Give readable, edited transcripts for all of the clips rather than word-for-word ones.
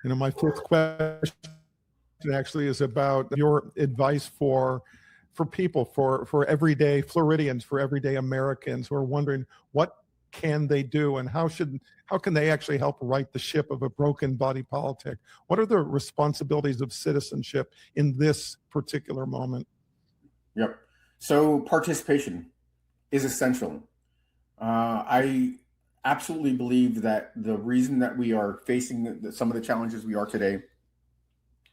My fifth question actually is about your advice for people, for everyday Floridians, for everyday Americans who are wondering what can they do and how can they actually help right the ship of a broken body politic? What are the responsibilities of citizenship in this particular moment? Yep. So participation is essential. I absolutely believe that the reason that we are facing some of the challenges we are today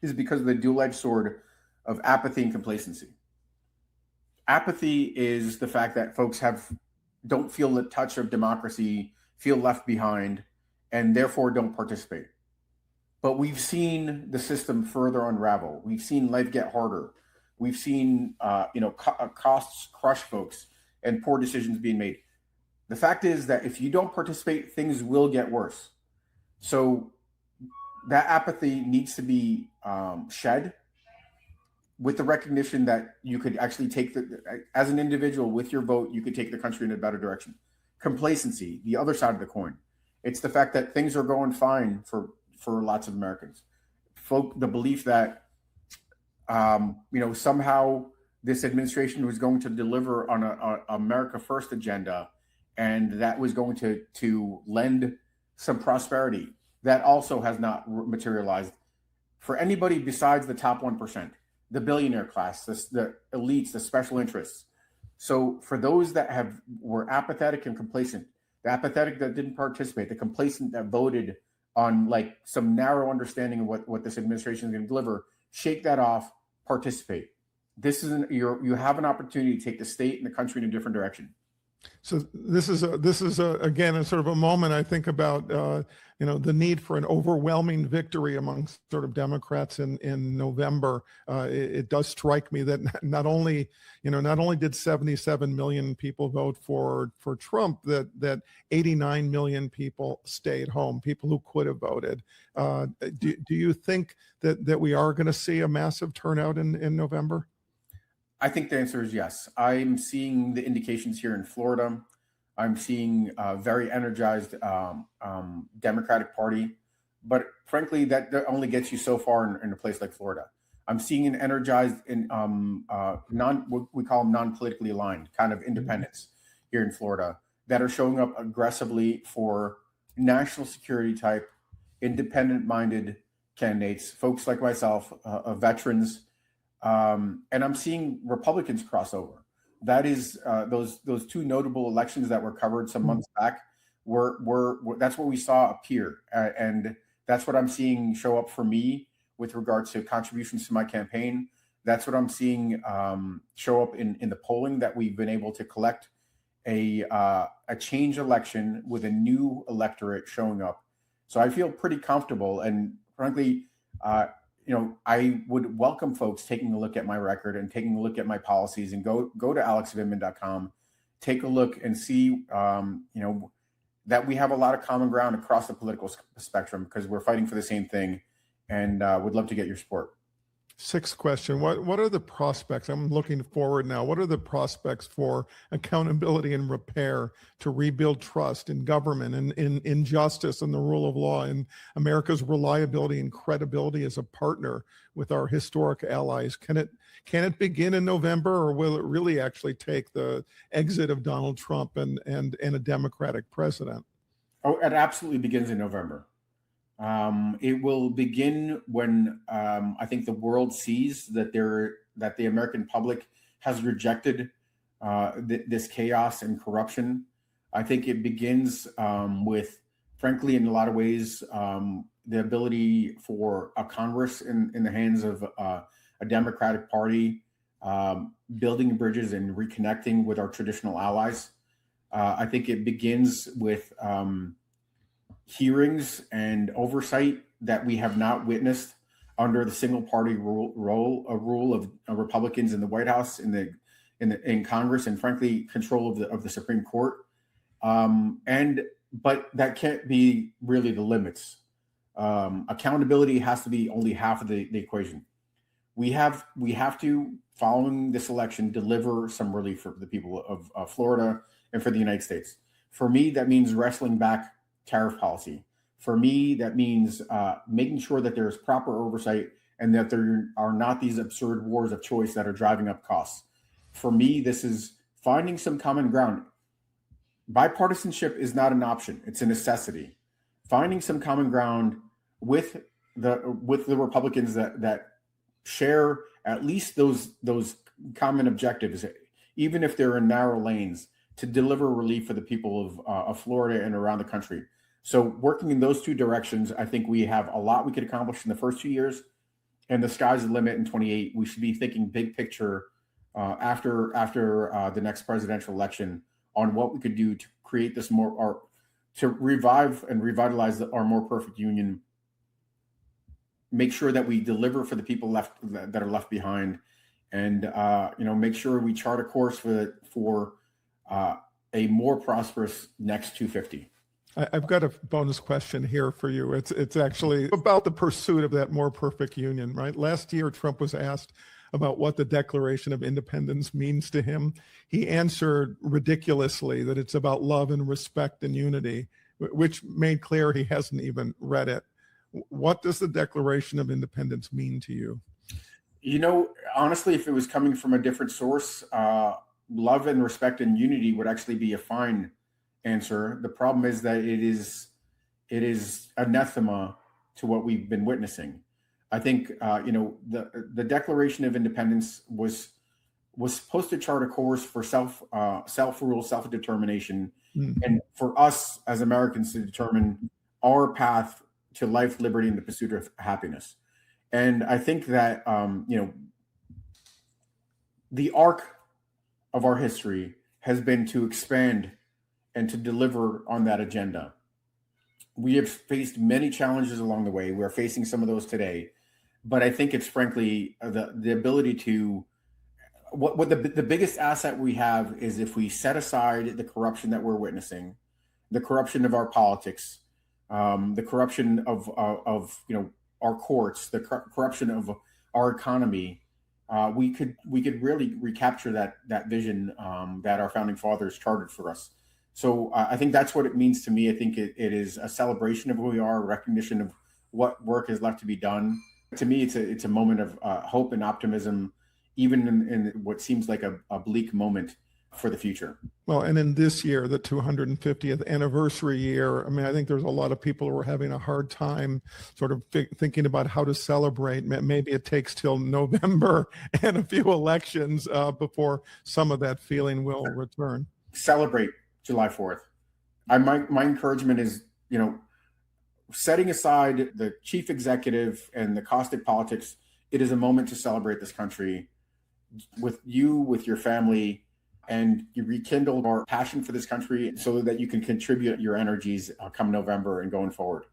is because of the dual-edged sword of apathy and complacency. Apathy is the fact that folks don't feel the touch of democracy, feel left behind, and therefore don't participate. But we've seen the system further unravel. We've seen life get harder. We've seen costs crush folks and poor decisions being made. The fact is that if you don't participate, things will get worse. So that apathy needs to be shed, with the recognition that you could actually as an individual with your vote, you could take the country in a better direction. Complacency, the other side of the coin. It's the fact that things are going fine for lots of Americans. The belief that, somehow this administration was going to deliver on a America First agenda, and that was going to lend some prosperity. That also has not materialized for anybody besides the top 1%. The billionaire class, the elites, the special interests. So for those that were apathetic and complacent, the apathetic that didn't participate, the complacent that voted on like some narrow understanding of what this administration is going to deliver, shake that off, participate. You have an opportunity to take the state and the country in a different direction. So this is again a sort of a moment I think about the need for an overwhelming victory among sort of Democrats in November. It does strike me that not only did 77 million people vote for Trump, that 89 million people stayed home, people who could have voted. Do you think that we are going to see a massive turnout in November? I think the answer is yes. I'm seeing the indications here in Florida. I'm seeing a very energized Democratic Party, but frankly, that only gets you so far in a place like Florida. I'm seeing an energized what we call them non-politically aligned kind of independents here in Florida that are showing up aggressively for national security type, independent-minded candidates, folks like myself, veterans. And I'm seeing Republicans cross over. That is those two notable elections that were covered some months back. Were that's what we saw appear, and that's what I'm seeing show up for me with regards to contributions to my campaign. That's what I'm seeing show up in the polling that we've been able to collect a change election with a new electorate showing up. So I feel pretty comfortable, and frankly, I would welcome folks taking a look at my record and taking a look at my policies, and go to alexvindman.com, take a look and see, that we have a lot of common ground across the political spectrum because we're fighting for the same thing, and would love to get your support. Sixth question. What are the prospects? I'm looking forward now. What are the prospects for accountability and repair to rebuild trust in government and in justice and the rule of law, and America's reliability and credibility as a partner with our historic allies? Can it begin in November, or will it really actually take the exit of Donald Trump and a Democratic president? Oh, it absolutely begins in November. It will begin when I think the world sees that the American public has rejected this chaos and corruption. I think it begins with, frankly, in a lot of ways, the ability for a Congress in the hands of a Democratic Party, building bridges and reconnecting with our traditional allies. I think it begins with hearings and oversight that we have not witnessed under the single party rule of Republicans in the White House, in Congress, and frankly control of the Supreme Court. But that can't be really the limits. Accountability has to be only half of the equation. We have to, following this election, deliver some relief for the people of Florida and for the United States. For me, that means wrestling back tariff policy. For me, that means making sure that there is proper oversight and that there are not these absurd wars of choice that are driving up costs. For me, this is finding some common ground. Bipartisanship is not an option; it's a necessity. Finding some common ground with the Republicans that share at least those common objectives, even if they're in narrow lanes, to deliver relief for the people of Florida and around the country. So working in those two directions, I think we have a lot we could accomplish in the first 2 years, and the sky's the limit in 28. We should be thinking big picture after the next presidential election on what we could do to create this more, or to revive and revitalize our more perfect union. Make sure that we deliver for the people that are left behind, and make sure we chart a course for a more prosperous next 250. I've got a bonus question here for you. It's actually about the pursuit of that more perfect union, right? Last year, Trump was asked about what the Declaration of Independence means to him. He answered ridiculously that it's about love and respect and unity, which made clear he hasn't even read it. What does the Declaration of Independence mean to you? Honestly, if it was coming from a different source, love and respect and unity would actually be a fine answer. The problem is that it is anathema to what we've been witnessing. I think the Declaration of Independence was supposed to chart a course for self-rule, self-determination, and for us as Americans to determine our path to life, liberty, and the pursuit of happiness. And I think that the arc of our history has been to expand and to deliver on that agenda. We have faced many challenges along the way. We're facing some of those today, but I think it's frankly the ability to what the biggest asset we have is if we set aside the corruption that we're witnessing, the corruption of our politics, the corruption of our courts, the corruption of our economy. We could really recapture that vision that our founding fathers charted for us. So I think that's what it means to me. I think it is a celebration of who we are, a recognition of what work is left to be done. To me, it's a moment of hope and optimism, even in what seems like a bleak moment for the future. Well, and in this year, the 250th anniversary year, I mean, I think there's a lot of people who are having a hard time sort of thinking about how to celebrate. Maybe it takes till November and a few elections before some of that feeling will return. Celebrate July 4th. My encouragement is, setting aside the chief executive and the caustic politics, it is a moment to celebrate this country with your family, and you rekindle our passion for this country so that you can contribute your energies come November and going forward.